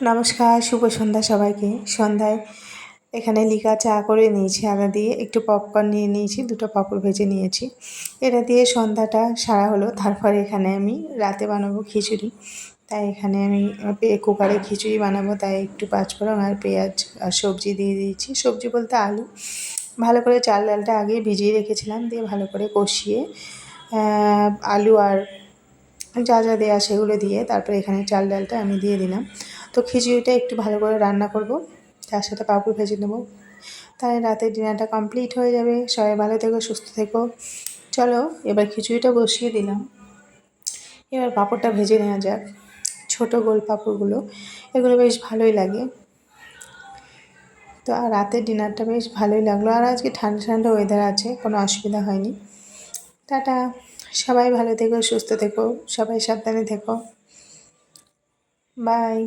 নমস্কার, শুভ সন্ধ্যা সবাইকে। সন্ধ্যায় এখানে লিকা চা করে নিয়েছি আদা দিয়ে, একটু পপকর্ন নিয়ে নিয়েছি, দুটো পাঁপড় ভেজে নিয়েছি। এটা দিয়ে সন্ধ্যাটা সারা হলো। তারপরে এখানে আমি রাতে বানাবো খিচুড়ি। তাই এখানে আমি কুকারে খিচুড়ি বানাবো, তাই একটু পাঁচফোড়ন আর পেঁয়াজ আর সবজি দিয়ে দিয়েছি। সবজি বলতে আলু। ভালো করে চাল ডালটা আগেই ভিজিয়ে রেখেছিলাম, দিয়ে ভালো করে কষিয়ে আলু আর যা যা দেওয়া সেগুলো দিয়ে তারপরে এখানে চাল ডালটা আমি দিয়ে দিলাম। তো খিচুড়িটা একটু ভালো করে রান্না করব, তার সাথে পাঁপড় ভেজে নেবো। তাই রাতের ডিনারটা কমপ্লিট হয়ে যাবে। সবাই ভালো থেকো, সুস্থ থেকো। চলো এবার খিচুড়িটা বসিয়ে দিলাম, এবার পাঁপড়টা ভেজে নেওয়া যাক। ছোটো গোল পাঁপড়গুলো, এগুলো বেশ ভালোই লাগে। তো আর রাতের ডিনারটা বেশ ভালোই লাগলো। আর আজকে ঠান্ডা ঠান্ডা ওয়েদার আছে, কোনো অসুবিধা হয়নি। টাটা, সবাই ভালো থেকো, সুস্থ থেকো, সবাই সাবধানে থেকো। বাই।